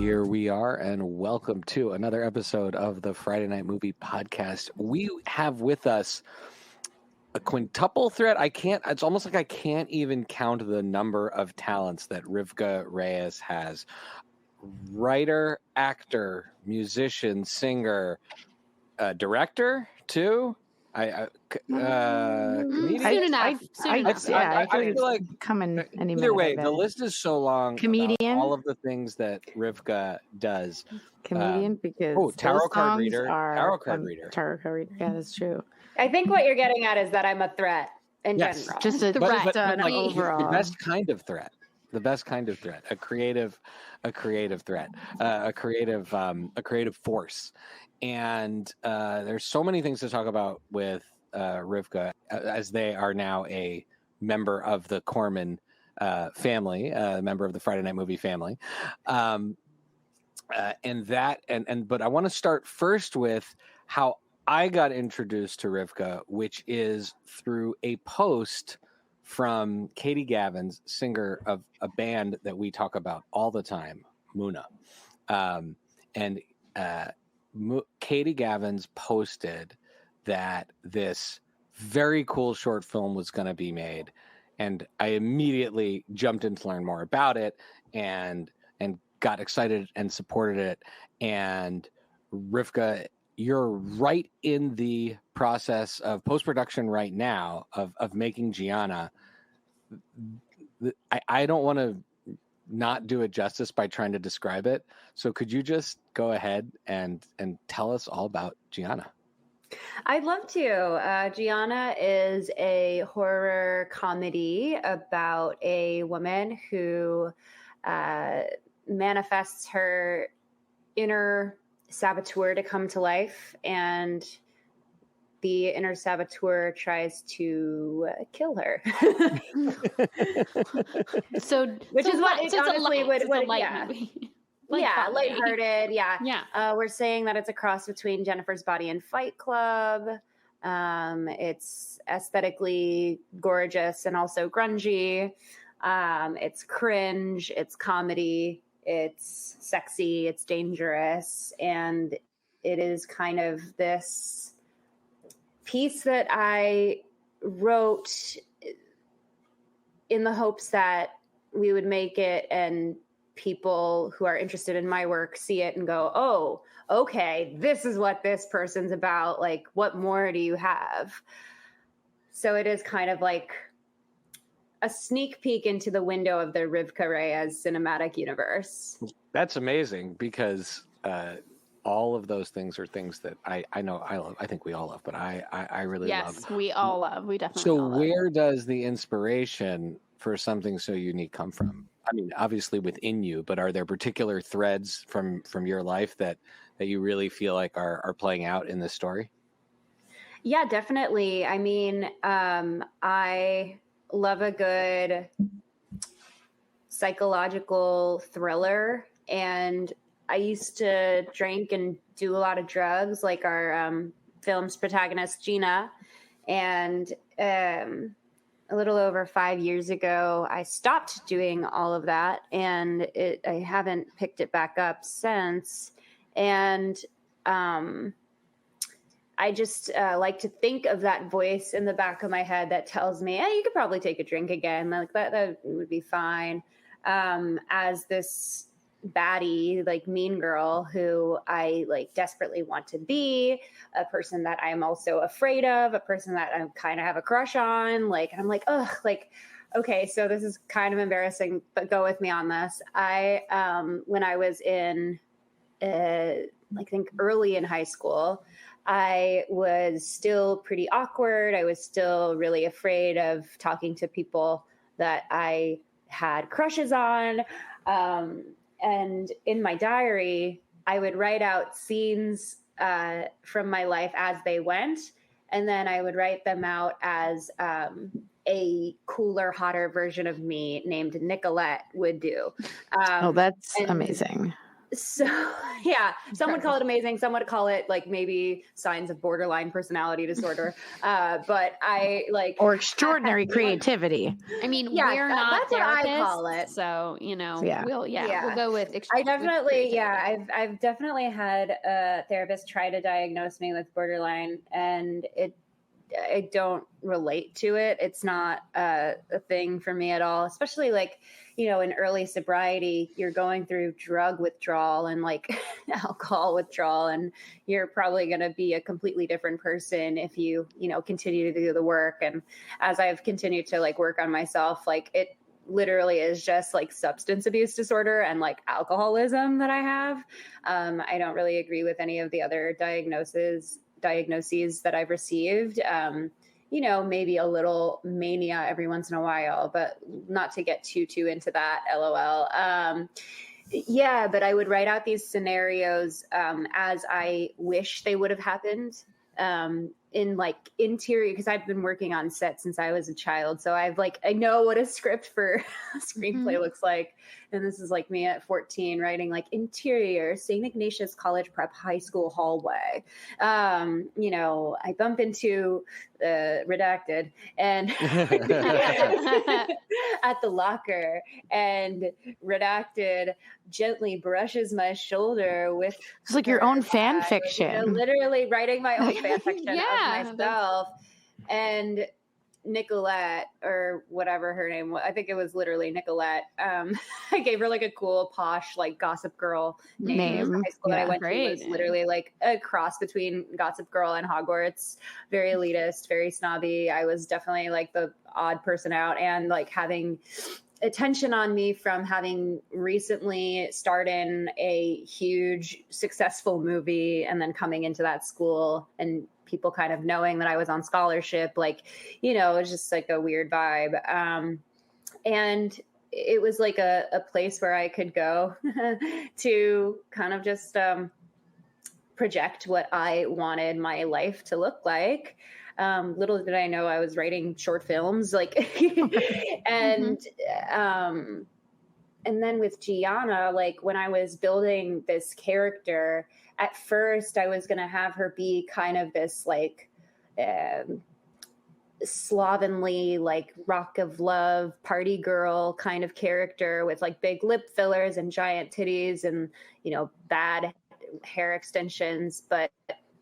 Here we are, and welcome to another episode of the Friday Night Movie Podcast. We have with us a quintuple threat. It's almost like I can't even count the number of talents that Rivkah Reyes has. Writer, actor, musician, singer, director, too. Comedian? Soon enough. I feel like coming any either way, minute, the list is so long. Comedian, about all of the things that Rivkah does. Comedian, because tarot card reader. Tarot card reader. Yeah, that's true. I think what you're getting at is that I'm a threat in general. Just a threat, but like, overall. The best kind of threat. A creative threat. A creative force. And there's so many things to talk about with Rivkah, as they are now a member of the Corman family, a member of the Friday Night Movie family. But I want to start first with how I got introduced to Rivkah, which is through a post from Katie Gavins, singer of a band that we talk about all the time, Muna. Katie Gavins posted that this very cool short film was going to be made, and I immediately jumped in to learn more about it and got excited and supported it. And Rivkah, you're right in the process of post-production right now of making Gianna. I don't want to not do it justice by trying to describe it. So could you just go ahead and tell us all about Gianna? I'd love to. Gianna is a horror comedy about a woman who manifests her inner saboteur to come to life, and the inner saboteur tries to kill her. Which is what it honestly would. Movie. Lighthearted. Yeah. We're saying that it's a cross between Jennifer's Body and Fight Club. It's aesthetically gorgeous and also grungy. It's cringe. It's comedy. It's sexy. It's dangerous. And it is kind of this piece that I wrote in the hopes that we would make it and people who are interested in my work see it and go, oh, okay, this is what this person's about. Like, what more do you have? So it is kind of like a sneak peek into the window of the Rivkah Reyes cinematic universe. That's amazing, because all of those things are things that I know I love. I think we all love, but I really love. Yes, we all love. We definitely So all love. where does the inspiration for something so unique come from? I mean, obviously within you, but are there particular threads from your life that you really feel like are playing out in this story? Yeah, definitely. I mean, I love a good psychological thriller, and I used to drink and do a lot of drugs, like our film's protagonist, Gianna. And a little over 5 years ago, I stopped doing all of that, and I haven't picked it back up since. And I just like to think of that voice in the back of my head that tells me, you could probably take a drink again. Like that would be fine. As this baddie, like mean girl who I like desperately want to be, a person that I'm also afraid of, a person that I kind of have a crush on. Like, and I'm like, ugh, like, okay, so this is kind of embarrassing, but go with me on this. When I was in, I think early in high school, I was still pretty awkward. I was still really afraid of talking to people that I had crushes on. And in my diary, I would write out scenes from my life as they went. And then I would write them out as a cooler, hotter version of me named Nicolette would do. That's amazing. So yeah, some would call it amazing. Some would call it like maybe signs of borderline personality disorder. But I like or extraordinary creativity. I mean, we're not that's therapists, what I call it. So we'll go with. I definitely I've definitely had a therapist try to diagnose me with borderline, and I don't relate to it. It's not a thing for me at all, especially like, you know, in early sobriety, you're going through drug withdrawal and like alcohol withdrawal, and you're probably going to be a completely different person if you know, continue to do the work. And as I've continued to like work on myself, like it literally is just like substance abuse disorder and like alcoholism that I have. I don't really agree with any of the other diagnoses that I've received. You know, maybe a little mania every once in a while, but not to get too into that, LOL. Yeah, but I would write out these scenarios as I wish they would have happened in like interior, because I've been working on set since I was a child. So I know what a script for a screenplay looks like. And this is like me at 14 writing like interior, St. Ignatius College Prep High School hallway. You know, I bump into redacted and at the locker, and redacted gently brushes my shoulder with it's like your own fan fiction. You know, literally writing my own fan fiction of myself. And Nicolette, or whatever her name was, I think it was literally Nicolette. I gave her like a cool posh like Gossip Girl name. High school that I went to was literally like a cross between Gossip Girl and Hogwarts. Very elitist, very snobby. I was definitely like the odd person out, and like having attention on me from having recently starred in a huge successful movie, and then coming into that school and people kind of knowing that I was on scholarship, like, you know, it was just like a weird vibe. And it was like a place where I could go to kind of just project what I wanted my life to look like. Little did I know I was writing short films, like, and then with Gianna, like when I was building this character, at first I was going to have her be kind of this like slovenly, like Rock of Love party girl kind of character with like big lip fillers and giant titties and, you know, bad hair extensions. But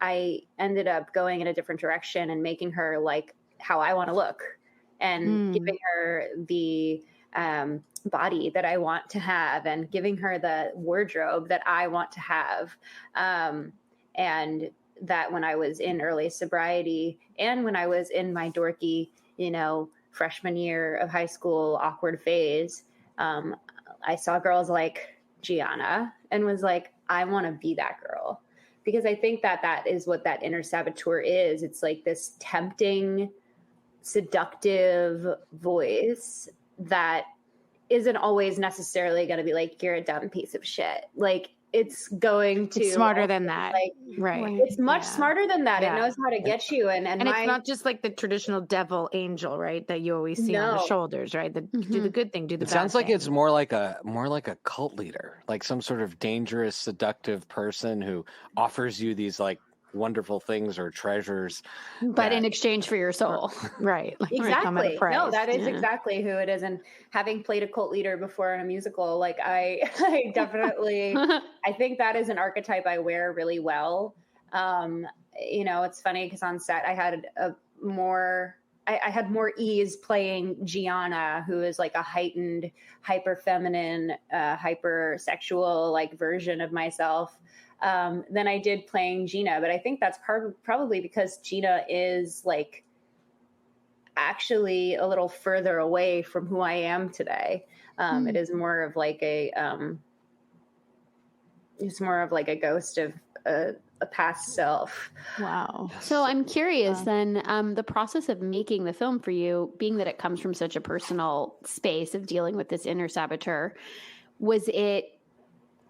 I ended up going in a different direction and making her like how I want to look, and giving her the body that I want to have, and giving her the wardrobe that I want to have. And that when I was in early sobriety, and when I was in my dorky, you know, freshman year of high school awkward phase, I saw girls like Gianna and was like, I want to be that girl. Because I think that is what that inner saboteur is. It's like this tempting, seductive voice that isn't always necessarily going to be like, you're a dumb piece of shit. Like, it's going to... It's smarter than that. Like, right. It's much smarter than that. Yeah. It knows how to get you. And it's not just like the traditional devil angel, right? That you always see on the shoulders, right? Do the good thing, do the bad thing. It sounds like it's more like a cult leader, like some sort of dangerous, seductive person who offers you these like wonderful things or treasures, but in exchange for your soul. Right. Like, exactly. No, that is exactly who it is. And having played a cult leader before in a musical, like I definitely, I think that is an archetype I wear really well. You know, it's funny because on set I had I had more ease playing Gianna, who is like a heightened, hyper feminine, hypersexual like version of myself, than I did playing Gina. But I think that's probably because Gina is like actually a little further away from who I am today. It is more of like it's more of like a ghost of a past self. Wow. So I'm curious then, the process of making the film for you, being that it comes from such a personal space of dealing with this inner saboteur, was it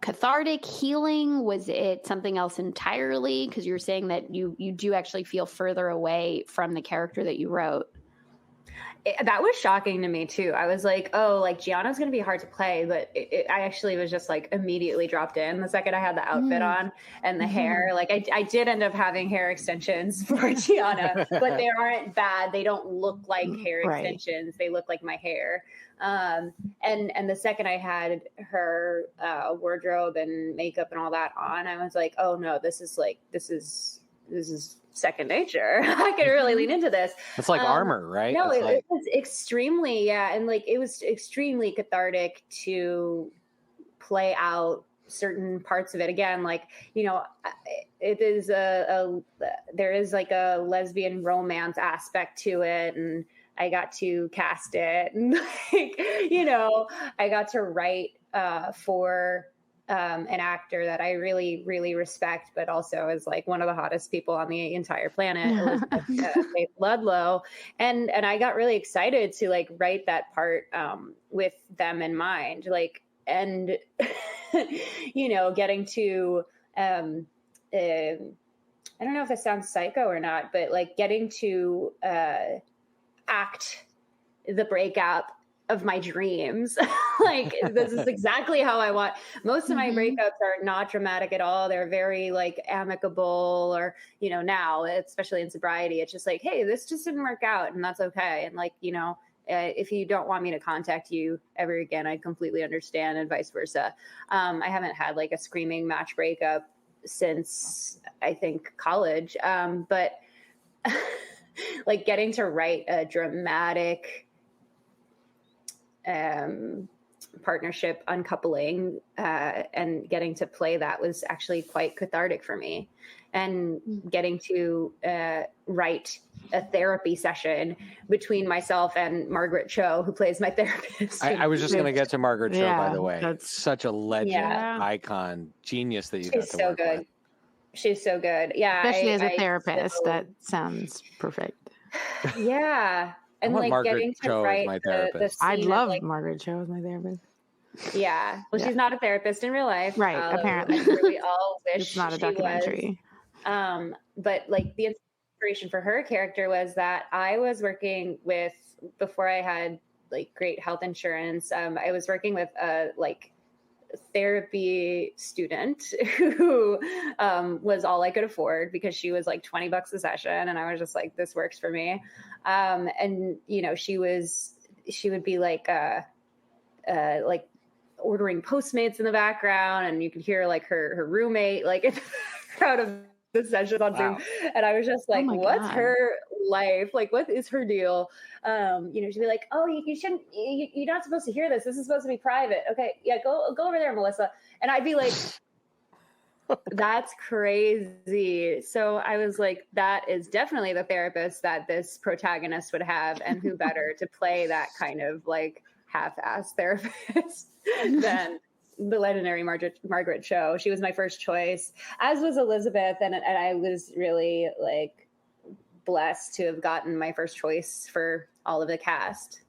cathartic, healing? Was it something else entirely? Because you were saying that you do actually feel further away from the character that you wrote. That was shocking to me too. I was like, oh, like Gianna's going to be hard to play, but I actually was just like immediately dropped in the second I had the outfit on and the hair. Like I did end up having hair extensions for Gianna, but they aren't bad. They don't look like hair extensions. They look like my hair. And the second I had her wardrobe and makeup and all that on, I was like, oh no, this is second nature. I could really lean into this. It's like armor, right? No, it was extremely, yeah. And like, it was extremely cathartic to play out certain parts of it. Again, like, you know, it is there is like a lesbian romance aspect to it. And I got to cast it and like, you know, I got to write for an actor that I really, really respect, but also is like one of the hottest people on the entire planet, Faith Ludlow. And I got really excited to like write that part with them in mind, like, and, you know, getting to, I don't know if this sounds psycho or not, but like getting to act the breakup of my dreams. Like, this is exactly how I want. Most of my breakups are not dramatic at all. They're very like amicable, or, you know, now, especially in sobriety, it's just like, hey, this just didn't work out and that's okay. And like, you know, if you don't want me to contact you ever again, I completely understand, and vice versa. I haven't had like a screaming match breakup since I think college. But like getting to write a dramatic partnership uncoupling and getting to play that was actually quite cathartic for me. And getting to write a therapy session between myself and Margaret Cho, who plays my therapist. I was just going to get to Margaret Cho, by the way. That's such a legend, icon, genius that you got to work with. She's so good. Yeah. Especially as a therapist, that sounds perfect. Yeah. And like Margaret getting to Cho write my therapist. I'd love like, Margaret Cho as my therapist. Yeah. Well, she's not a therapist in real life. Right. Apparently. We all wish it's not a documentary. But like the inspiration for her character was that I was working with, before I had like great health insurance, I was working with a like therapy student who was all I could afford, because she was like $20 a session. And I was just like, this works for me. And you know, she would be like ordering Postmates in the background, and you could hear like her roommate like in the crowd of the session on Zoom. And I was just like, what's her life? Like, what is her deal? You know, she'd be like, oh, you shouldn't, you're not supposed to hear this. This is supposed to be private. Okay. Yeah. Go over there, Melissa. And I'd be like, that's crazy. So I was like, that is definitely the therapist that this protagonist would have. And who better to play that kind of like half-ass therapist than the legendary Margaret Cho. She was my first choice, as was Elizabeth. And I was really like blessed to have gotten my first choice for all of the cast.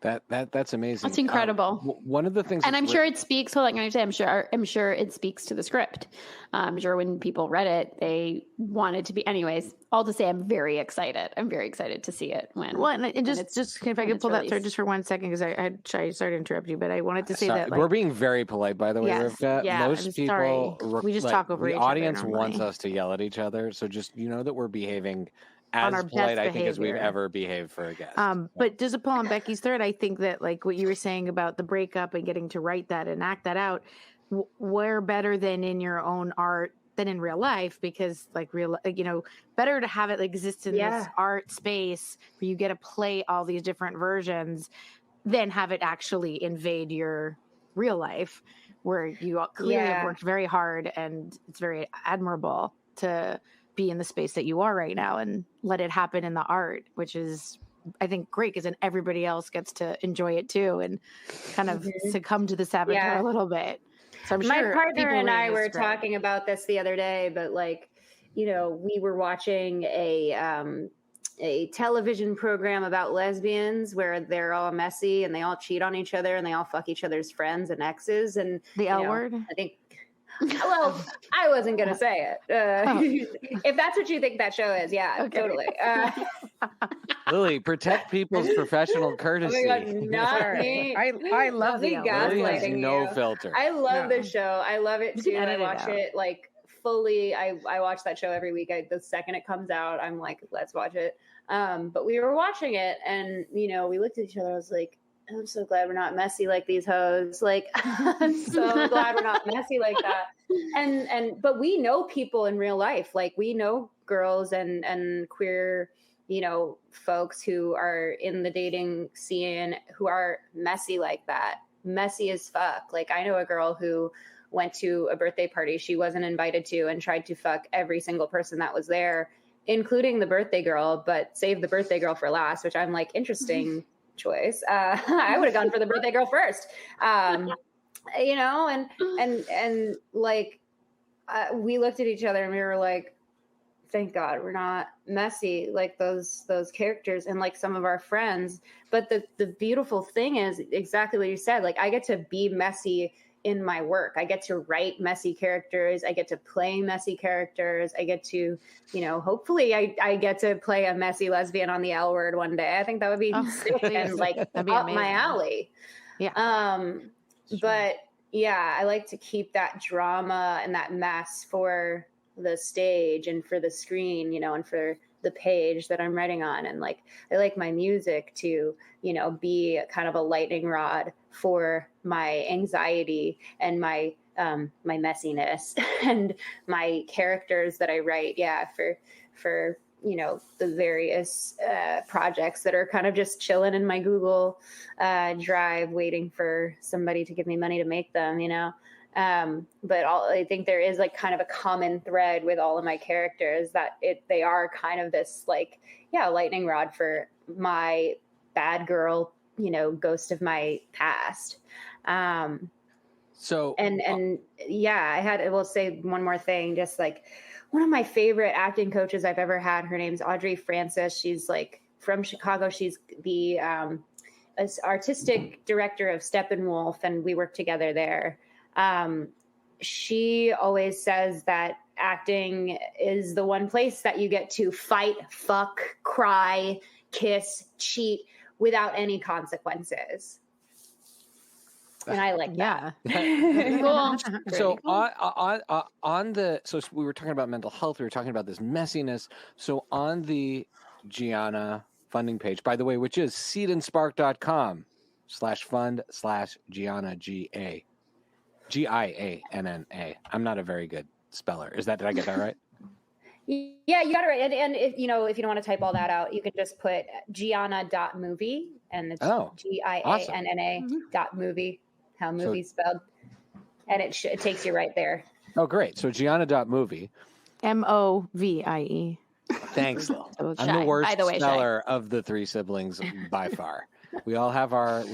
That's amazing. That's incredible. One of the things, and I'm sure it speaks. Hold on, can I say? I'm sure it speaks to the script. I'm sure when people read it, they wanted to be. Anyways, all to say, I'm very excited. I'm very excited to see it when. Well, and just if I could pull that through just for 1 second, because I started to interrupt you, but I wanted to say that we're being very polite, by the way, Rivkah. Yeah, most people we just talk over each other. The audience wants us to yell at each other, so just that we're behaving as polite, I think, as we've ever behaved for a guest. But just to pull on Becky's thread, I think that like what you were saying about the breakup and getting to write that and act that out, where better than in your own art than in real life, because like better to have it exist in this art space where you get to play all these different versions than have it actually invade your real life, where you clearly have worked very hard, and it's very admirable to be in the space that you are right now and let it happen in the art, which is, I think, great, because then everybody else gets to enjoy it too and kind of succumb to the saboteur a little bit. So I'm sure my partner and I were talking about this the other day, but like, we were watching a television program about lesbians where they're all messy and they all cheat on each other and they all fuck each other's friends and exes. And the L word? I think, Well, I wasn't going to say it. If that's what you think that show is, yeah, okay. Totally. Lily, protect people's professional courtesy. Oh my God, not me. I love the Lily has no filter. I love the show. I love it too. I watch it like fully. I watch that show every week. The second it comes out, I'm like, let's watch it. But we were watching it, and we looked at each other. I was like, I'm so glad we're not messy like these hoes. Like, I'm so glad we're not messy like that. But we know people in real life. Like, we know girls and queer, folks who are in the dating scene who are messy like that. Messy as fuck. Like, I know a girl who went to a birthday party she wasn't invited to and tried to fuck every single person that was there, including the birthday girl, but saved the birthday girl for last, which I'm like, interesting choice. I would have gone for the birthday girl first. And like, we looked at each other and we were like, thank God we're not messy like those characters and like some of our friends. But the beautiful thing is exactly what you said. Like, I get to be messy in my work. I get to write messy characters. I get to play messy characters. I get to, hopefully I get to play a messy lesbian on the L Word one day. I think that would be sick and like up my alley. Yeah. Sure. But yeah, I like to keep that drama and that mess for the stage and for the screen, and for the page that I'm writing on. And like, I like my music to, be kind of a lightning rod for my anxiety and my messiness and my characters that I write. Yeah. For, the various projects that are kind of just chilling in my Google Drive, waiting for somebody to give me money to make them, but I think there is like kind of a common thread with all of my characters that they are kind of this like, lightning rod for my bad girl, ghost of my past. I will say one more thing, just like one of my favorite acting coaches I've ever had. Her name's Audrey Francis. She's like from Chicago. She's the artistic director of Steppenwolf, and we work together there. She always says that acting is the one place that you get to fight, fuck, cry, kiss, cheat without any consequences. And I like that. Cool. So so we were talking about mental health. We were talking about this messiness. So on the Gianna funding page, by the way, which is seedandspark.com/fund/Gianna, Gianna. I'm not a very good speller. Did I get that right? Yeah, you got it right. And if you don't want to type all that out, you can just put Gianna.movie, and it's Gianna.movie, how movie spelled. And it takes you right there. Oh, great. So Gianna.movie. MOVIE. Thanks, Lil. I'm the worst speller of the three siblings by far. We all have our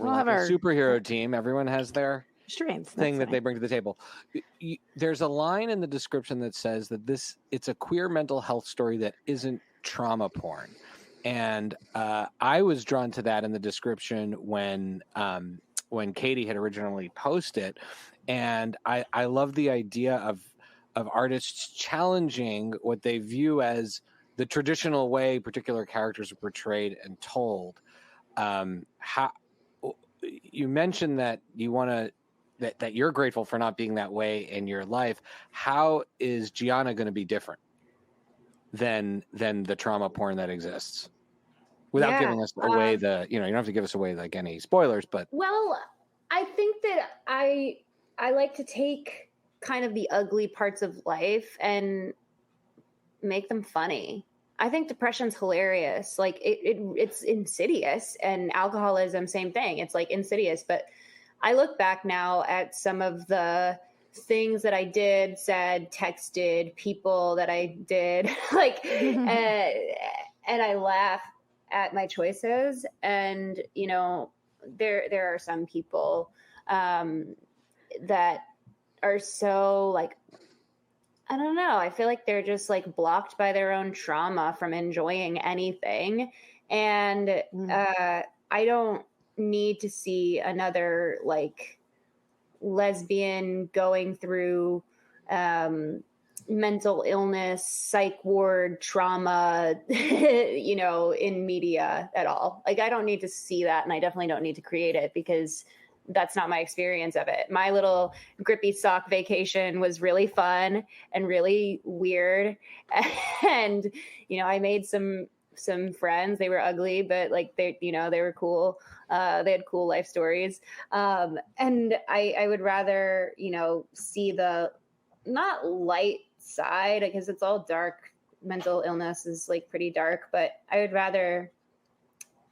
superhero team. Everyone has their strengths thing that they bring to the table. There's a line in the description that says that it's a queer mental health story that isn't trauma porn. And I was drawn to that in the description when Katie had originally posted. And I love the idea of artists challenging what they view as the traditional way particular characters are portrayed and told. How you mentioned that you want to that you're grateful for not being that way in your life. How is Gianna going to be different than the trauma porn that exists? Without giving us away you don't have to give us away like any spoilers, but well, I think that I like to take kind of the ugly parts of life and make them funny. I think depression's hilarious. Like it's insidious, and alcoholism, same thing. It's like insidious, but I look back now at some of the things that I did, said, texted, people that I did, like, and I laugh at my choices. And, there are some people that are so like, I don't know. I feel like they're just like blocked by their own trauma from enjoying anything. And I don't need to see another like lesbian going through mental illness, psych ward, trauma, in media at all. Like, I don't need to see that, and I definitely don't need to create it because that's not my experience of it. My little grippy sock vacation was really fun and really weird. And, I made some friends. They were ugly, but like they were cool. They had cool life stories. And I would rather, see the not light side, because it's all dark. Mental illness is like pretty dark, but I would rather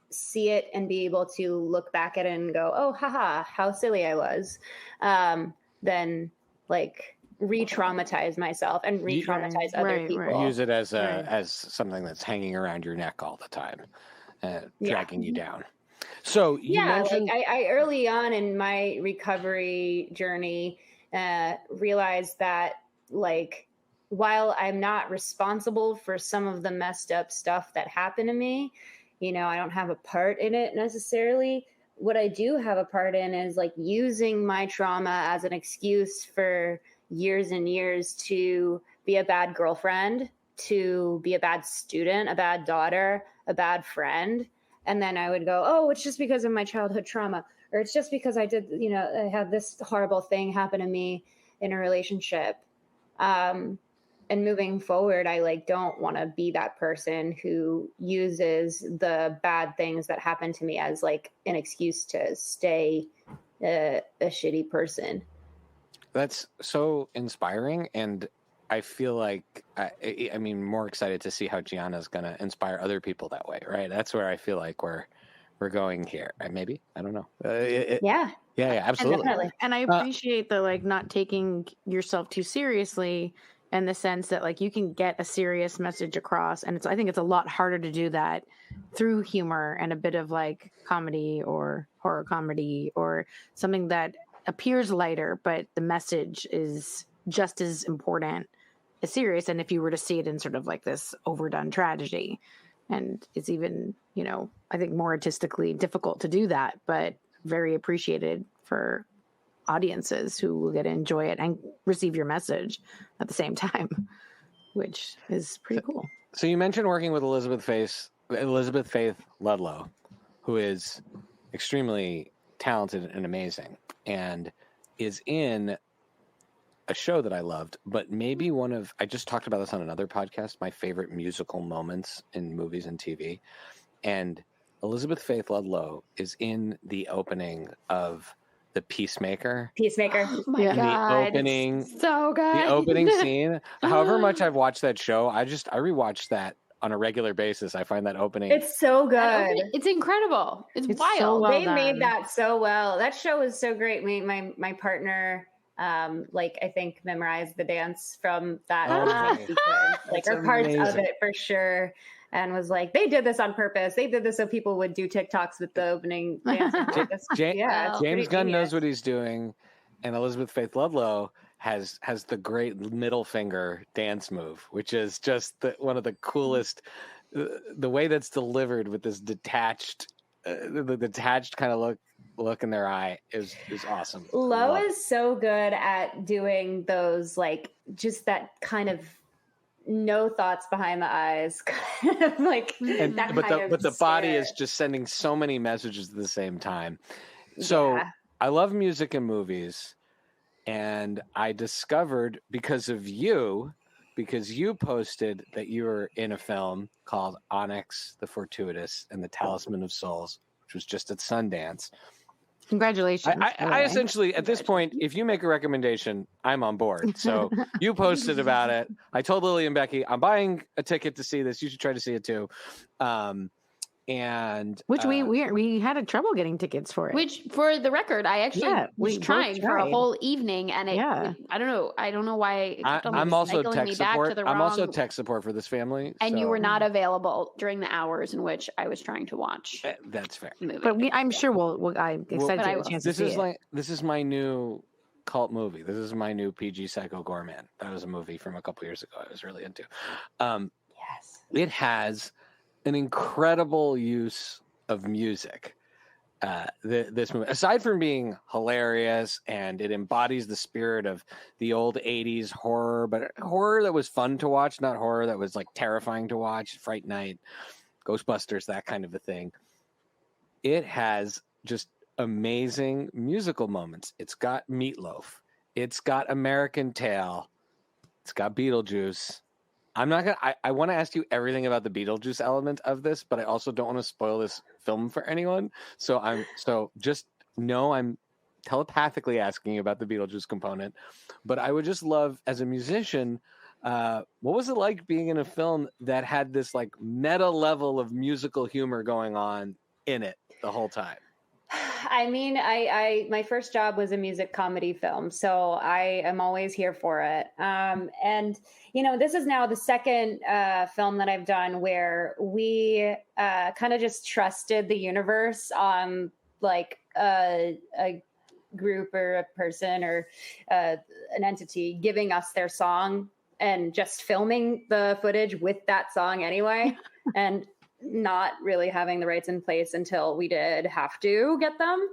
see it and be able to look back at it and go, oh, haha, how silly I was, than like re-traumatize myself and re-traumatize other people. Right. Use it as as something that's hanging around your neck all the time, dragging you down. So you mentioned, like I early on in my recovery journey realized that, like, while I'm not responsible for some of the messed up stuff that happened to me, I don't have a part in it necessarily. What I do have a part in is like using my trauma as an excuse for years and years to be a bad girlfriend, to be a bad student, a bad daughter, a bad friend. And then I would go, oh, it's just because of my childhood trauma, or it's just because I did, I had this horrible thing happen to me in a relationship. And moving forward, I don't want to be that person who uses the bad things that happened to me as like an excuse to stay a shitty person. That's so inspiring. And I feel like, I mean, more excited to see how Gianna's going to inspire other people that way, right? That's where I feel like we're going here. Maybe, I don't know. Yeah, absolutely. And I appreciate the not taking yourself too seriously, in the sense that you can get a serious message across, and I think it's a lot harder to do that through humor and a bit of comedy or horror comedy or something that appears lighter, but the message is just as important as serious. And if you were to see it in sort of this overdone tragedy, and it's even, I think more artistically difficult to do that, but very appreciated for audiences who will get to enjoy it and receive your message at the same time, which is pretty cool. So you mentioned working with Elizabeth Faith Ludlow, who is extremely talented and amazing, and is in a show that I loved, but maybe I just talked about this on another podcast, my favorite musical moments in movies and TV. And Elizabeth Faith Ludlow is in the opening of The Peacemaker. Oh my God. The opening, so good. The opening scene. However much I've watched that show, I rewatch that on a regular basis. I find that opening. It's so good. It's incredible. It's wild. So well they done. made that so well. That show was so great. My partner, I think memorized the dance from that. Or parts of it for sure. And was like, they did this on purpose. They did this so people would do TikToks with the opening dance. James Gunn knows what he's doing, and Elizabeth Faith Ludlow has the great middle finger dance move, which is just one of the coolest. The way that's delivered with this detached, the detached kind of look in their eye is awesome. Lo is so good at doing those, just that kind of no thoughts behind the eyes, kind of but the body is just sending so many messages at the same time. So I love music and movies, and I discovered because you posted that you were in a film called Onyx the Fortuitous and the Talisman of Souls, which was just at Sundance. Congratulations. I essentially, at this point, if you make a recommendation, I'm on board. So you posted about it. I told Lily and Becky, I'm buying a ticket to see this. You should try to see it too. And which we had trouble getting tickets for it. Which, for the record, I actually was trying for a whole evening, and I don't know why. I'm also tech support. I'm also tech support for this family. And you were not available during the hours in which I was trying to watch. That's fair. But I'm sure I'm excited to have a chance to see it. This is my new cult movie. This is my new PG Psycho Gorman. That was a movie from a couple years ago I was really into. Yes. It has an incredible use of music. this movie, aside from being hilarious and it embodies the spirit of the old 80s horror, but horror that was fun to watch, not horror that was like terrifying to watch, Fright Night, Ghostbusters, that kind of a thing. It has just amazing musical moments. It's got Meatloaf. It's got American Tail. It's got Beetlejuice. I'm not going to, I want to ask you everything about the Beetlejuice element of this, but I also don't want to spoil this film for anyone. So just know I'm telepathically asking you about the Beetlejuice component, but I would just love, as a musician, what was it like being in a film that had this like meta level of musical humor going on in it the whole time? I mean, my first job was a music comedy film, so I am always here for it. And this is now the second film that I've done where we kind of just trusted the universe on like a group or a person or an entity giving us their song and just filming the footage with that song anyway. And not really having the rights in place until we did have to get them.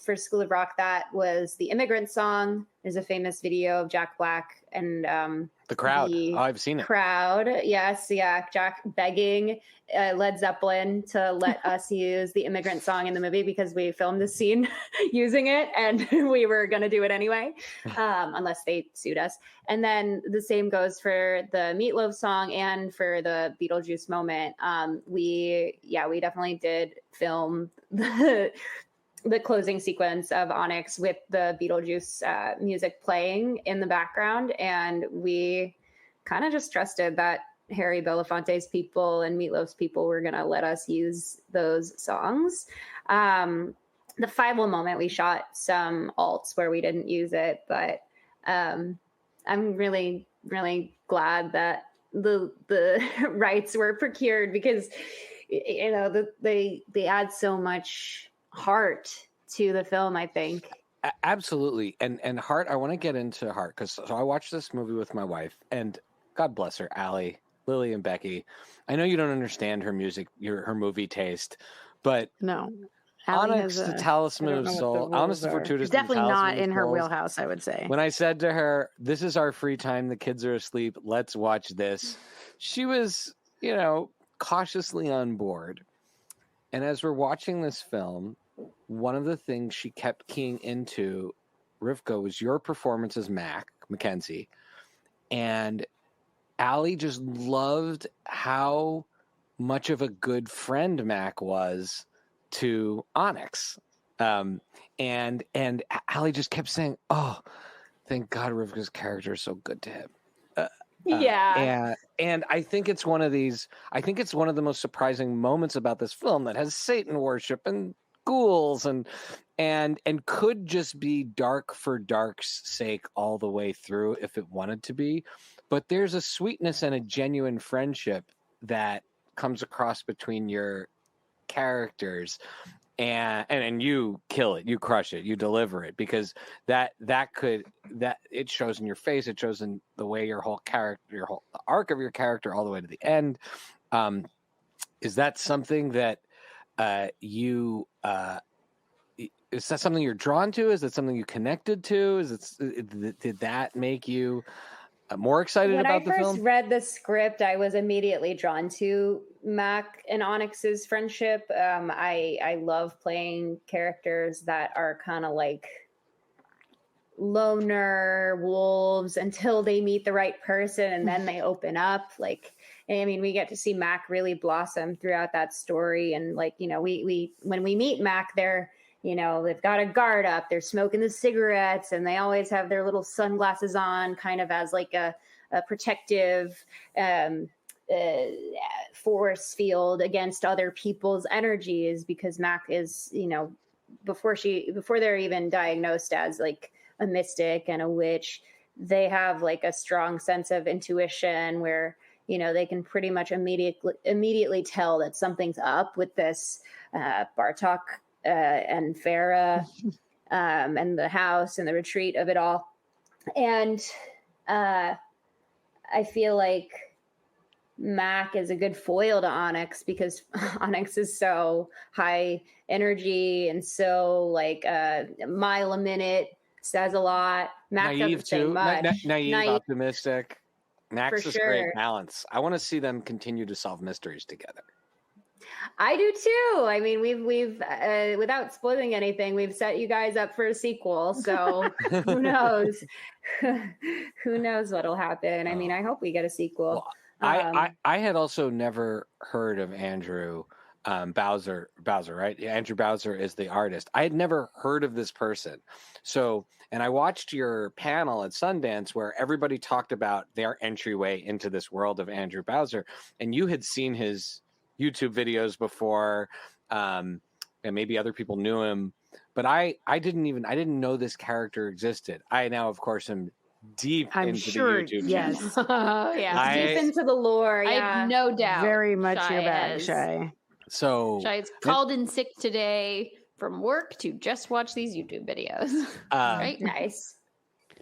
For School of Rock, that was the Immigrant Song. There's a famous video of Jack Black and The Crowd. I've seen it. Crowd, yes, yeah. Jack begging Led Zeppelin to let us use the Immigrant Song in the movie because we filmed the scene using it, and we were going to do it anyway, unless they sued us. And then the same goes for the Meatloaf song and for the Beetlejuice moment. We definitely did film the closing sequence of Onyx with the Beetlejuice music playing in the background. And we kind of just trusted that Harry Belafonte's people and Meatloaf's people were going to let us use those songs. The 5-1 moment, we shot some alts where we didn't use it, but I'm really, really glad that the rights were procured because, they add so much heart to the film, I think. Absolutely. And Heart, I want to get into Heart because I watched this movie with my wife, and God bless her, Allie, Lily, and Becky. I know you don't understand her music, her movie taste, but no. Onyx, the Talisman of Souls, Onyx the Fortuitous, definitely not in her wheelhouse, I would say. When I said to her, "This is our free time. The kids are asleep. Let's watch this," she was, cautiously on board. And as we're watching this film, one of the things she kept keying into, Rivkah, was your performance as Mackenzie. And Allie just loved how much of a good friend Mac was to Onyx. And Allie just kept saying, "Oh, thank God Rivkah's character is so good to him." Yeah. And I think it's one of the most surprising moments about this film that has Satan worship and ghouls and could just be dark for dark's sake all the way through if it wanted to be. But there's a sweetness and a genuine friendship that comes across between your characters. And you kill it, you crush it, you deliver it, because that it shows in your face, it shows in the way your whole character, the arc of your character all the way to the end. Is that something that is that something you're drawn to? Is that something you connected to? Did that make you more excited about the film? When I first read the script, I was immediately drawn to Mac and Onyx's friendship. I love playing characters that are kind of like loner wolves until they meet the right person and then they open up. We get to see Mac really blossom throughout that story. And we when we meet Mac, they've got a guard up, they're smoking the cigarettes, and they always have their little sunglasses on, kind of as like a protective force field against other people's energies, because Mac is, before they're even diagnosed as like a mystic and a witch, they have like a strong sense of intuition where, they can pretty much immediately tell that something's up with this Bartok and Farah and the house and the retreat of it all. And I feel like Mac is a good foil to Onyx because Onyx is so high energy and so like mile a minute, says a lot. Mac Naive doesn't say too. much. Naive, optimistic. Max For is sure. great balance. I want to see them continue to solve mysteries together. I do too. I mean, we've without spoiling anything, we've set you guys up for a sequel. So who knows? Who knows what'll happen? I mean, I hope we get a sequel. Well, I had also never heard of Andrew Bowser, right? Andrew Bowser is the artist. I had never heard of this person. So, and I watched your panel at Sundance where everybody talked about their entryway into this world of Andrew Bowser, and you had seen his YouTube videos before, and maybe other people knew him, but I didn't know this character existed. I now, of course, am deep into the YouTube channel. Yeah, deep into the lore. Yeah. I have no doubt. Very much Shai your bag, has. Shai. So Shai's called in sick today from work to just watch these YouTube videos. Right? Nice.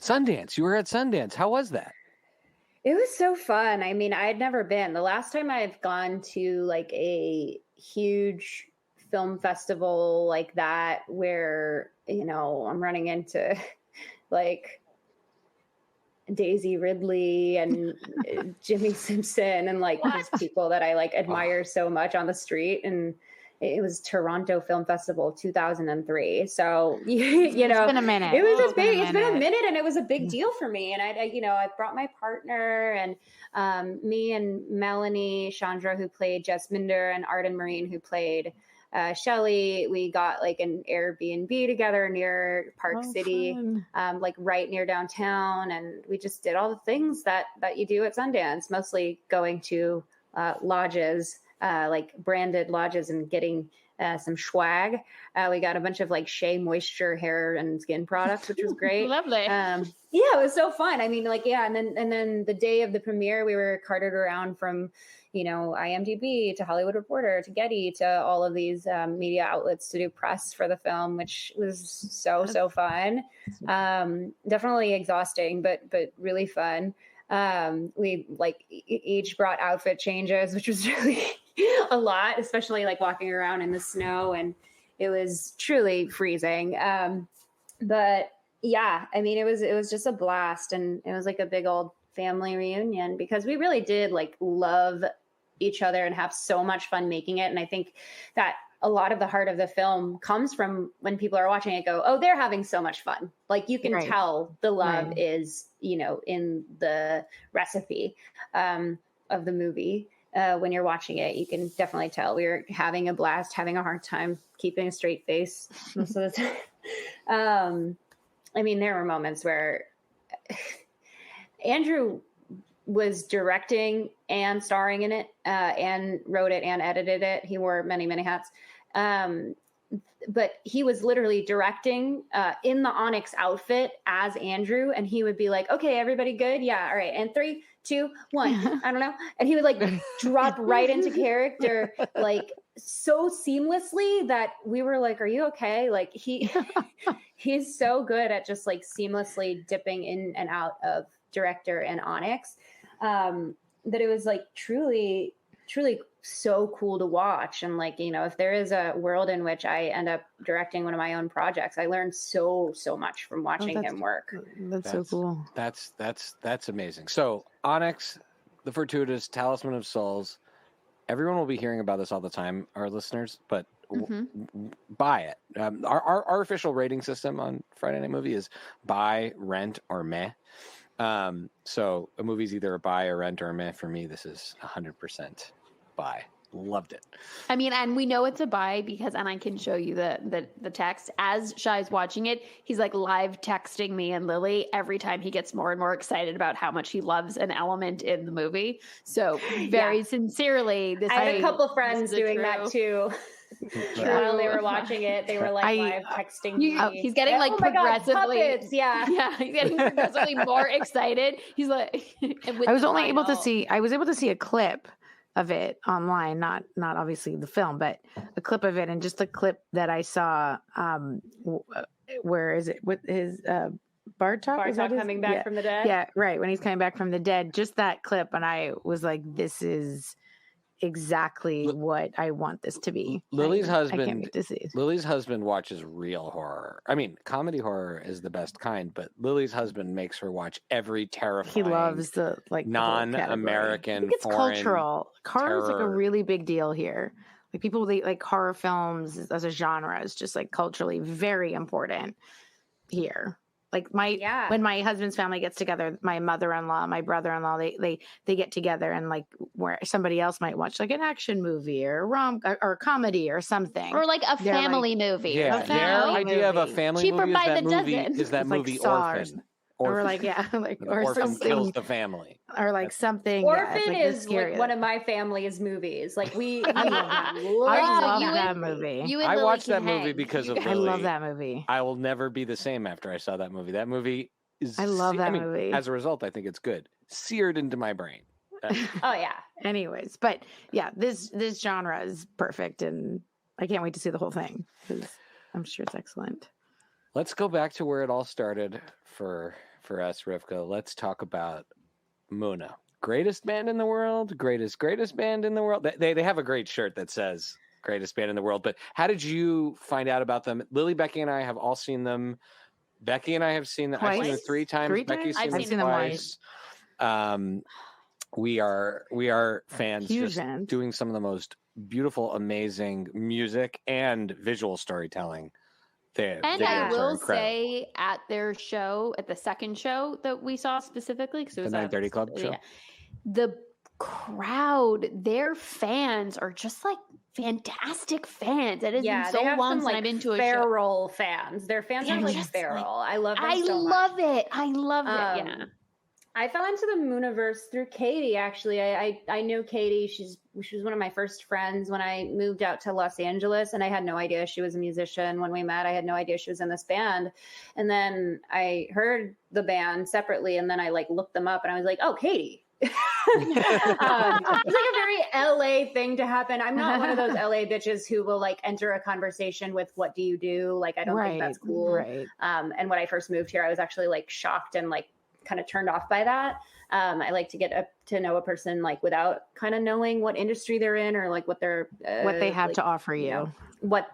Sundance. You were at Sundance. How was that? It was so fun. I mean, I had never been. The last time I've gone to like a huge film festival like that, where, you know, I'm running into like Daisy Ridley and Jimmy Simpson and like these people that I like admire so much on the street. And it was Toronto Film Festival 2003. So, you know, It's been a minute. It's been a minute and it was a big deal for me. And I brought my partner and me and Melanie Chandra, who played Jess Minder, and Arden Marine, who played Shelly. We got like an Airbnb together near Park City, like right near downtown. And we just did all the things that you do at Sundance, mostly going to lodges, like branded lodges, and getting some swag. We got a bunch of like Shea Moisture hair and skin products, which was great. Lovely. Yeah, it was so fun. I mean, like, yeah. And then the day of the premiere, we were carted around from, you know, IMDb to Hollywood Reporter to Getty to all of these media outlets to do press for the film, which was so fun. Definitely exhausting, but really fun. We like each brought outfit changes, which was really a lot, especially like walking around in the snow, and it was truly freezing. But yeah, I mean, it was just a blast, and it was like a big old family reunion because we really did like love each other and have so much fun making it. And I think that a lot of the heart of the film comes from when people are watching it go, oh, they're having so much fun. Like you can tell the love is, you know, in the recipe of the movie. When you're watching it, you can definitely tell we were having a blast, having a hard time keeping a straight face most of the time. I mean, there were moments where Andrew was directing and starring in it, and wrote it and edited it. He wore many, many hats. But he was literally directing in the Onyx outfit as Andrew. And he would be like, okay, everybody good? Yeah. All right. And 3, 2, 1, I don't know. And he would like drop right into character, like so seamlessly that we were like, are you okay? Like he's so good at just like seamlessly dipping in and out of director and Onyx, that it was like truly so cool to watch. And like, you know, if there is a world in which I end up directing one of my own projects, I learned so much from watching him work. That's so cool. That's amazing. So Onyx, the Fortuitous, Talisman of Souls, everyone will be hearing about this all the time, our listeners, but buy it. Our official rating system on Friday Night Movie is buy, rent, or meh. So a movie's either a buy, or rent, or a meh. For me, this is 100% buy. Loved it. I mean, and we know it's a buy because, and I can show you the text as Shai's watching it. He's like live texting me and Lily every time he gets more and more excited about how much he loves an element in the movie. So very sincerely, I had a couple friends doing that too. While they were watching it, they were like live texting me. He's getting like progressively, puppets, yeah, he's getting progressively more excited. He's like, I was able to see a clip of it online, not obviously the film, but a clip of it, and just the clip that I saw, where is it with his Bartok coming back from the dead. Yeah, right. When he's coming back from the dead, just that clip, and I was like, "This is exactly what I want this to be." Lily's I can't husband. wait to see it. Lily's husband watches real horror. I mean, comedy horror is the best kind, but Lily's husband makes her watch every terrifying. He loves the non-American. I think it's cultural. Horror is like a really big deal here. Like people, they like horror films as a genre is just like culturally very important here. Like when my husband's family gets together, my mother-in-law, my brother-in-law, they get together and like where somebody else might watch like an action movie or a comedy or something, or like a family movie. Yeah, their idea of a family movie is that movie Orphan. Or like or Orphan something kills the family, or like something. Orphan is like one of my family's movies. Like I love that movie. I watched that movie because of Lily. I love that movie. I will never be the same after I saw that movie. That movie is. I love that movie. As a result, I think it's good. Seared into my brain. Oh yeah. Anyways, but yeah, this genre is perfect, and I can't wait to see the whole thing because I'm sure it's excellent. Let's go back to where it all started for us, Rivkah. Let's talk about Muna. Greatest band in the world, greatest band in the world. They have a great shirt that says greatest band in the world, but how did you find out about them? Lily, Becky, and I have all seen them. Becky and I have seen them. I've seen them 3 times. Becky's seen them twice. We are fans. Huge just fans. Doing some of the most beautiful, amazing music and visual storytelling. I will say at their show, at the second show that we saw specifically, because it was the 9:30 Club show, the crowd, their fans are just like fantastic fans. It has been so long since I've been to a feral fans. Their fans are like feral. I love them so much. I love it. Yeah. I fell into the Mooniverse through Katie. Actually, I know Katie. She was one of my first friends when I moved out to Los Angeles, and I had no idea she was a musician when we met. I had no idea she was in this band, and then I heard the band separately, and then I like looked them up, and I was like, "Oh, Katie." It's like a very LA thing to happen. I'm not one of those LA bitches who will like enter a conversation with "What do you do?" Like I don't think that's cool. Right. And when I first moved here, I was actually like shocked and like kind of turned off by that. I like to get to know a person like without kind of knowing what industry they're in or like what they're what they have to offer you.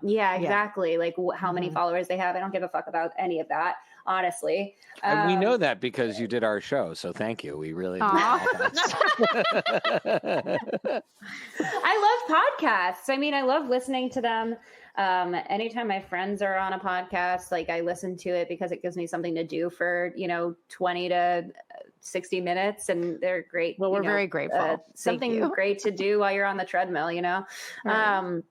Exactly. Like how many followers they have. I don't give a fuck about any of that, honestly. And we know that because you did our show, so thank you. We really do. I love podcasts. I mean, I love listening to them. Anytime my friends are on a podcast, like I listen to it because it gives me something to do for 20 to 60 minutes, and they're great. Well, we're very grateful. Something great to do while you're on the treadmill, right.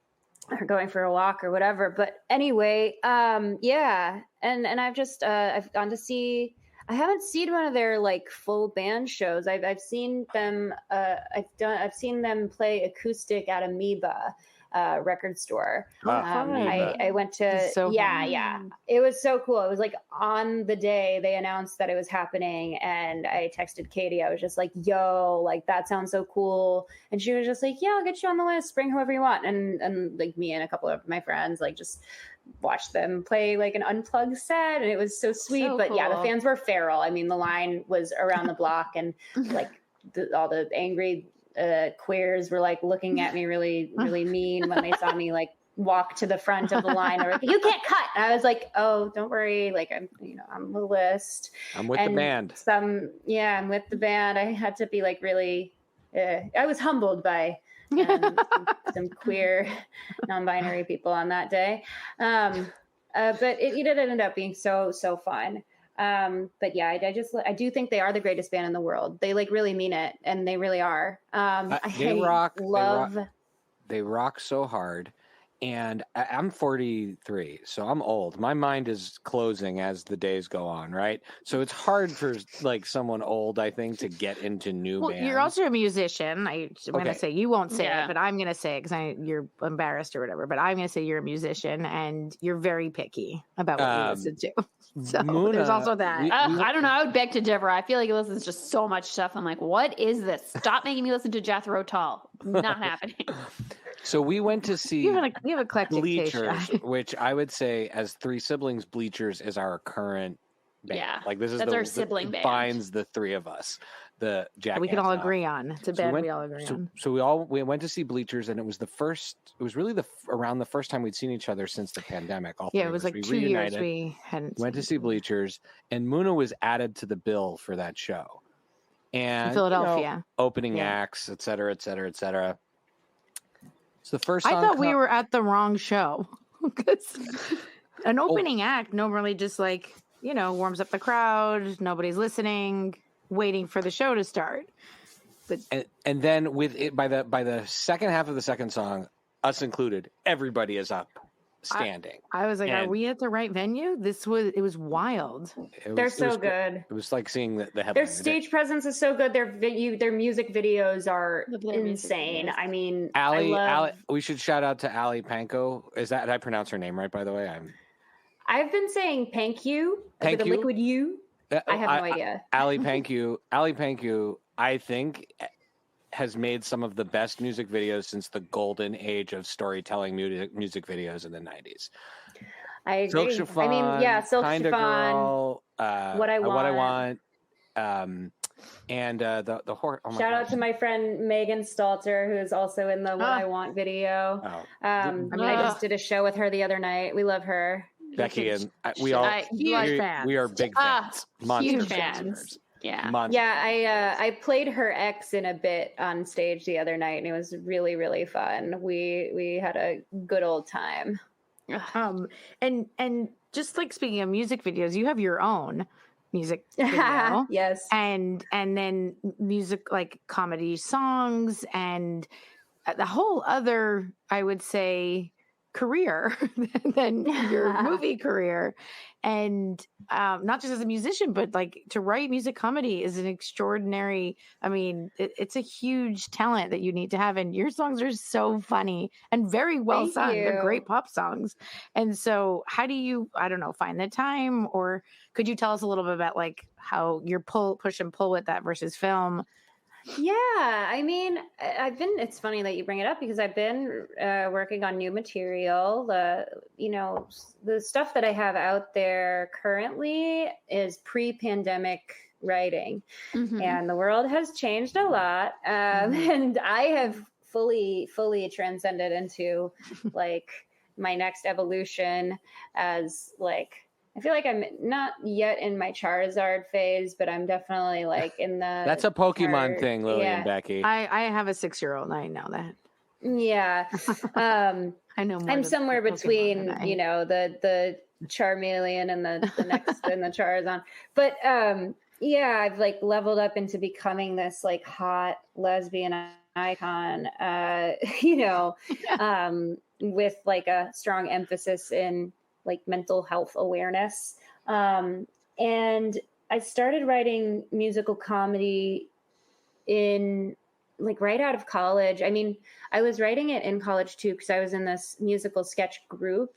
Or going for a walk or whatever. But anyway, yeah, and I've just I've gone to see. I haven't seen one of their like full band shows. I've seen them. I've seen them play acoustic at Amoeba record store. I went to yeah. It was so cool. It was like on the day they announced that it was happening, and I texted Katie. I was just like, "Yo, like that sounds so cool," and she was just like, "Yeah, I'll get you on the list. Bring whoever you want." And like me and a couple of my friends like just watched them play like an unplugged set, and it was so sweet. But cool. Yeah, the fans were feral. I mean, the line was around the block, and like all the angry queers were like looking at me really, really mean when they saw me like walk to the front of the line. They were like, "You can't cut." And I was like, "Oh, don't worry. Like I'm on the list. I'm with the band." I'm with the band. I had to be like really. I was humbled by some queer, non-binary people on that day. But it ended up being so fun. fun. But yeah, I do think they are the greatest band in the world. They like really mean it, and they really are. They rock so hard. And I'm 43, so I'm old. My mind is closing as the days go on, right? So it's hard for like someone old, I think, to get into new bands. You're also a musician. I'm going to say, you won't say it, but I'm going to say it because you're embarrassed or whatever. But I'm going to say you're a musician, and you're very picky about what you listen to. So Muna, there's also that. I don't know. I would beg to differ. I feel like he listens to so much stuff. I'm like, what is this? Stop making me listen to Jethro Tull. Not happening. So we went to see you have eclectic Bleachers, which I would say as three siblings, Bleachers is our current band. Yeah. Like this is That's our sibling band. Binds the three of us. The Jack we can all Antonoff. agree on. It's a band we all agree on. So we went to see Bleachers, and it was really around the first time we'd seen each other since the pandemic. Yeah, it was like 2 years we hadn't went to see Bleachers, and Muna was added to the bill for that show. And in Philadelphia, opening acts, et cetera, et cetera, et cetera. So the first I song thought we were at the wrong show because an opening act normally just like, warms up the crowd. Nobody's listening, waiting for the show to start. But and then with it by the second half of the second song, us included, everybody is up standing. I was like, are we at the right venue? It was wild. They're so good. It was like seeing the headline. Their stage presence is so good. Their music videos are insane. I mean, Allie, we should shout out to Allie Panko. Did I pronounce her name right, by the way? I've been saying Pank-you with a liquid U. I have no idea. Allie Panku, I think, has made some of the best music videos since the golden age of storytelling music videos in the 90s. I agree. Silk Chiffon, I mean, yeah, Silk Kinda Chiffon, Girl, What I Want. And the horror. Oh Shout out to my friend Megan Stalter, who is also in the What I Want video. I just did a show with her the other night. We love her. Becky and we are big fans. Huge fans. Yeah. I played her ex in a bit on stage the other night, and it was really, really fun. We had a good old time. And just like speaking of music videos, you have your own music video. Yes. And then music like comedy songs and the whole other, I would say, career than your movie career. And not just as a musician, but like to write music comedy is an extraordinary, it's a huge talent that you need to have. And your songs are so funny and very well sung. They're great pop songs. And so how do you, find the time, or could you tell us a little bit about like how your push and pull with that versus film? Yeah, it's funny that you bring it up because I've been working on new material. The stuff that I have out there currently is pre-pandemic writing, and the world has changed a lot. And I have fully transcended into like my next evolution as like, I feel like I'm not yet in my Charizard phase, but I'm definitely like in the... That's a Pokemon thing, Lily and Becky. I have a 6-year-old. I know that. Yeah. I know more. I'm somewhere between, the Charmeleon and the next and the Charizard. But I've like leveled up into becoming this like hot lesbian icon, with like a strong emphasis in like mental health awareness. And I started writing musical comedy in like right out of college. I mean, I was writing it in college too, because I was in this musical sketch group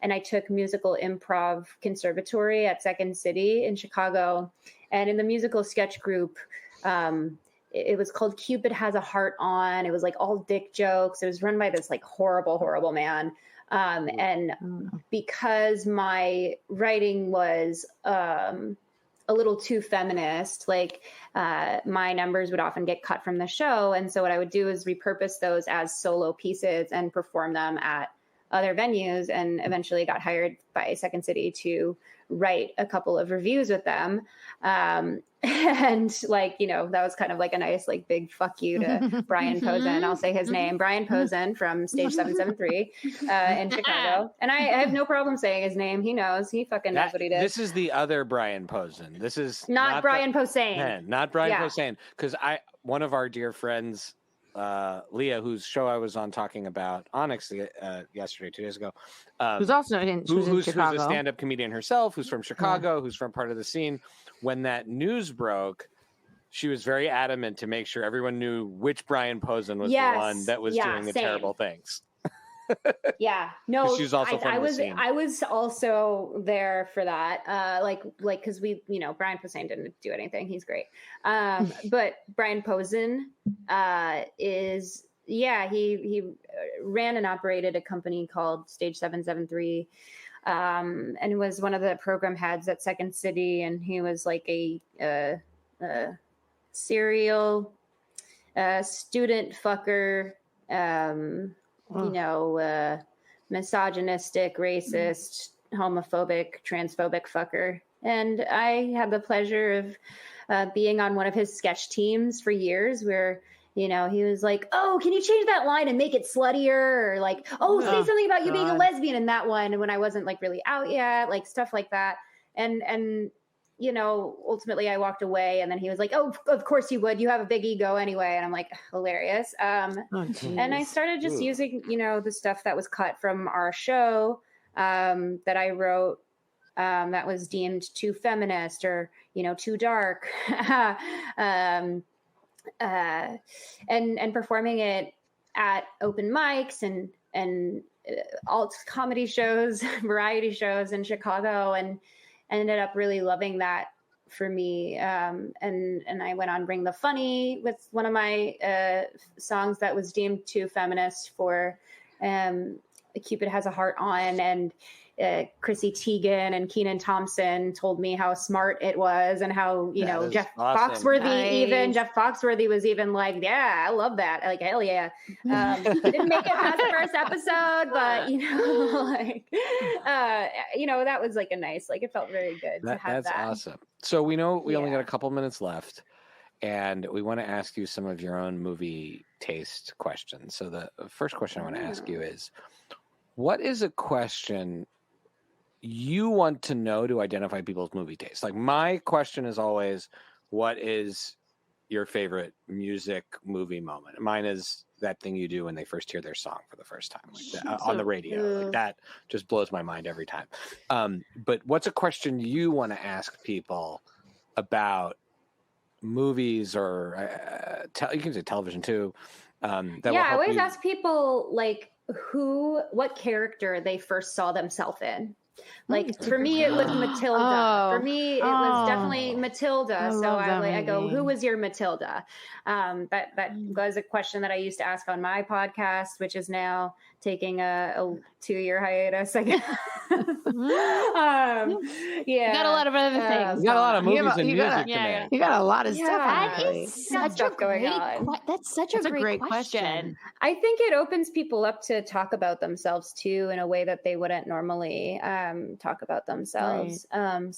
and I took musical improv conservatory at Second City in Chicago. And in the musical sketch group, it was called Cupid Has a Heart On. It was like all dick jokes. It was run by this like horrible, horrible man. And because my writing was a little too feminist, like my numbers would often get cut from the show. And so what I would do is repurpose those as solo pieces and perform them at other venues, and eventually got hired by Second City to write a couple of reviews with them. And like, that was kind of like a nice, like big fuck you to Brian Posen. I'll say his name, Brian Posen from Stage 773 in Chicago. And I have no problem saying his name. He knows. He fucking knows what he did. This is the other Brian Posen. This is not Brian Posehn. Not Brian Posehn. Because one of our dear friends, Leah, whose show I was on talking about Onyx yesterday, 2 days ago, who's also who's a stand-up comedian herself, who's from Chicago, who's from part of the scene. When that news broke, she was very adamant to make sure everyone knew which Brian Posen was the one that was doing the terrible things. Yeah, no, she's also from the scene. I was also there for that. Like, because we, Brian Posehn didn't do anything. He's great. But Brian Posen he ran and operated a company called Stage 773. and was one of the program heads at Second City. And he was like a serial student fucker, misogynistic, racist, homophobic, transphobic fucker. And I had the pleasure of being on one of his sketch teams for years where, he was like, oh, can you change that line and make it sluttier? Or like, oh, say something about you being a lesbian in that one. And when I wasn't like really out yet, like stuff like that. And ultimately I walked away, and then he was like, oh, of course you would. You have a big ego anyway. And I'm like, hilarious. And I started just using, the stuff that was cut from our show that I wrote that was deemed too feminist or, too dark. And performing it at open mics and alt comedy shows, variety shows in Chicago, and ended up really loving that for me. And I went on Bring the Funny with one of my songs that was deemed too feminist for Cupid Has a Heart On, and Chrissy Teigen and Kenan Thompson told me how smart it was, and how Jeff Foxworthy was even like, yeah, I love that, like, hell yeah. He didn't make it past the first episode, but that was like a nice, like, it felt very good to have that's that. awesome. So we know we only got a couple minutes left, and we want to ask you some of your own movie taste questions. So the first question I want to ask you is, what is a question you want to know to identify people's movie taste? Like, my question is always, what is your favorite music movie moment? Mine is that thing you do when they first hear their song for the first time, like that, on the radio. Like, that just blows my mind every time. But what's a question you want to ask people about movies, or you can say television too? I always ask people like what character they first saw themselves in. Like, for me, it was Matilda. For me, it was definitely Matilda. So I go, who was your Matilda? That was a question that I used to ask on my podcast, which is now taking a 2-year hiatus. You got a lot of other things. You got a lot of movies and music. You got a lot of stuff. That is such a great That's such a great question. I think it opens people up to talk about themselves too, in a way that they wouldn't normally talk about themselves. Right.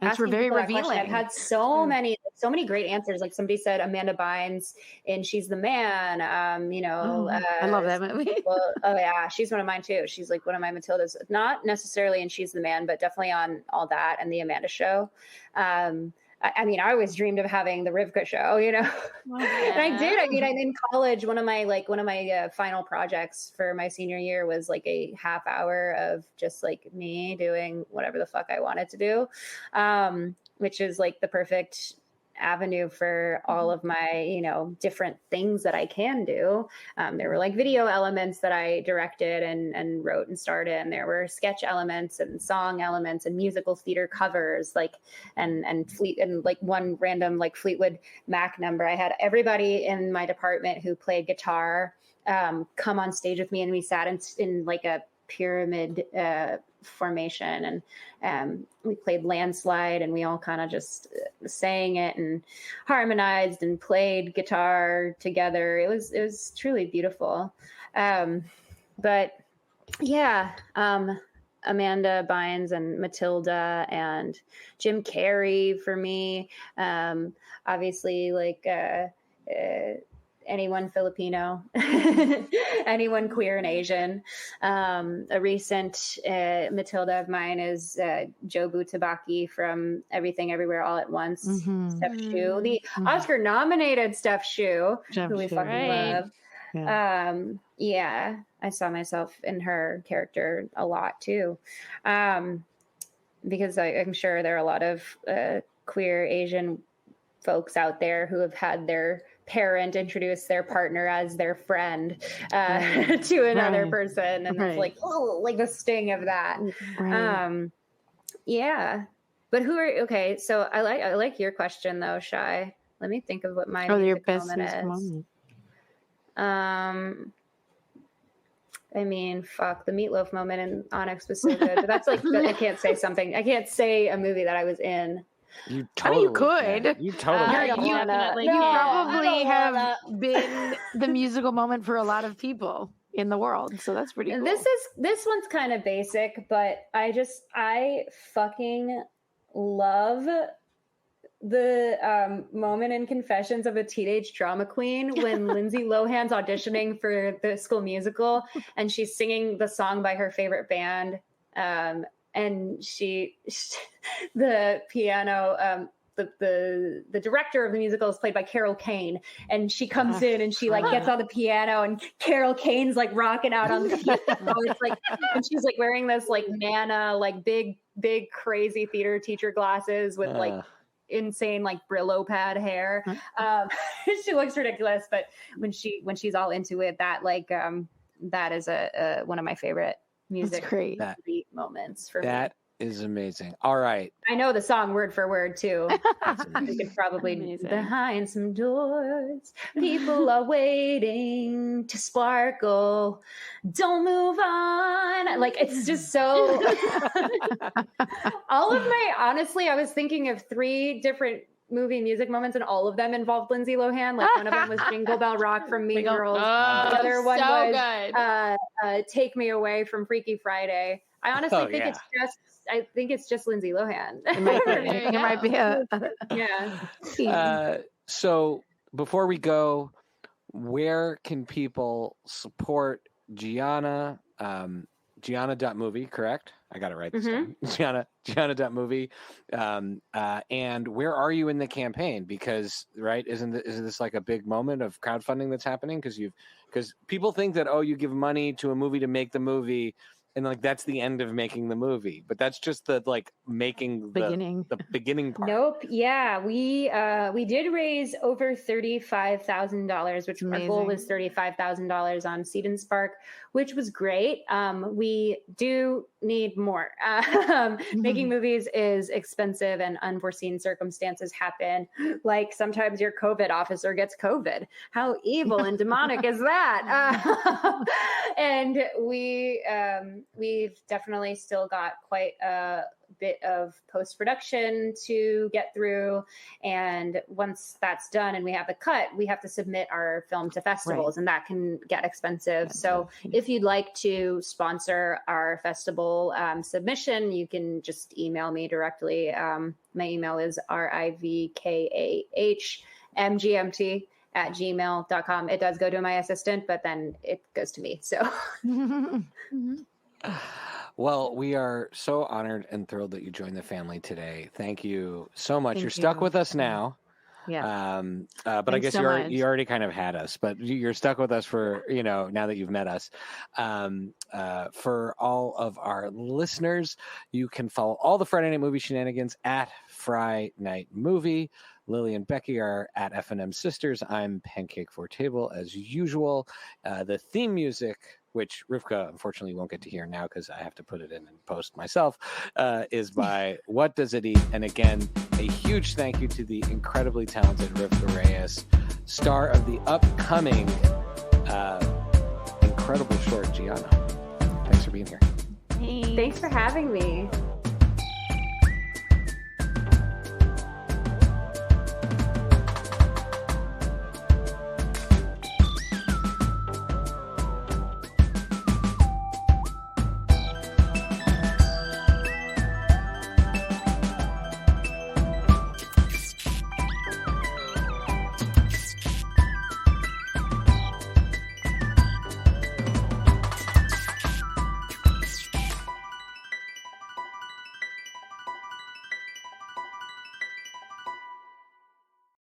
That's very revealing. I've had so many great answers. Like, somebody said Amanda Bynes in She's the Man. I love that movie. She's one of mine too. She's like one of my Matildas, not necessarily in She's the Man, but definitely on All That and The Amanda Show. I always dreamed of having the Rivkah show, and I did. In college, one of my final projects for my senior year was like a half hour of just like me doing whatever the fuck I wanted to do, which is like the perfect avenue for all of my, different things that I can do. There were like video elements that I directed and wrote and starred in. There were sketch elements and song elements and musical theater covers, like, and like one random like Fleetwood Mac number. I had everybody in my department who played guitar come on stage with me, and we sat in like a pyramid formation, and we played Landslide, and we all kind of just sang it and harmonized and played guitar together. It was truly beautiful. But yeah, Amanda Bynes and Matilda and Jim Carrey for me. Obviously, like anyone Filipino, anyone queer and Asian. A recent Matilda of mine is Jobu Tabaki from Everything Everywhere All at Once. Steph Shue, the Oscar-nominated Steph Shue, who we fucking love. I saw myself in her character a lot too, because I'm sure there are a lot of queer Asian folks out there who have had their parent introduce their partner as their friend to another person, and it's like, oh, like the sting of that. But so I like your question though, Shy. Let me think of what my your best moment is. I mean, fuck, the meatloaf moment in Onyx was so good. But that's like, I can't say a movie that I was in. You totally could. can. You totally you can. probably have been the musical moment for a lot of people in the world, so that's pretty cool. This one's kind of basic, but I fucking love the moment in Confessions of a Teenage Drama Queen when Lindsay Lohan's auditioning for the School Musical and she's singing the song by her favorite band, and the piano, the director of the musical is played by Carol Kane, and she comes in and she like gets on the piano and Carol Kane's like rocking out on the piano. It's like, and she's like wearing this like Nana, like big crazy theater teacher glasses with like insane like Brillo pad hair. She looks ridiculous, but when she's all into it, that like that is a one of my favorite music moments for me. Is amazing. All right. I know the song word for word too. You could probably behind some doors, people are waiting to sparkle. Don't move on. Like it's just so honestly, I was thinking of 3 different movie music moments and all of them involved Lindsay Lohan. Like one of them was Jingle Bell Rock from Mean Girls. The other one was Take Me Away from Freaky Friday. I honestly think it's just Lindsay Lohan. It might be yeah. So before we go, where can people support Gianna? Gianna.movie, correct? I got it right this time. Gianna.movie. And where are you in the campaign? Because, right, isn't this like a big moment of crowdfunding that's happening? Because people think that, you give money to a movie to make the movie, and like that's the end of making the movie, but that's just the like making the beginning part. Nope. Yeah, we did raise over $35,000, which our goal was $35,000 on Seed and Spark, which was great. We do need more. Making movies is expensive, and unforeseen circumstances happen. Like sometimes your COVID officer gets COVID. How evil and demonic is that? And we've definitely still got quite a bit of post-production to get through, and once that's done and we have the cut, we have to submit our film to festivals, and that can get expensive. So if you'd like to sponsor our festival submission, you can just email me directly. My email is rivkahmgmt@gmail.com. It does go to my assistant, but then it goes to me. So well, we are so honored and thrilled that you joined the family today. Thank you so much. You're stuck with us now. Yeah. But I guess you already kind of had us, but you're stuck with us for, now that you've met us. For all of our listeners, you can follow all the Friday Night Movie shenanigans at Fry Night Movie. Lily and Becky are at FNM Sisters. I'm Pancake for Table as usual. The theme music, which Rivkah unfortunately won't get to hear now because I have to put it in and post myself, is by What Does It Eat? And again, a huge thank you to the incredibly talented Rivkah Reyes, star of the upcoming incredible short Gianna. Thanks for being here. Thanks for having me.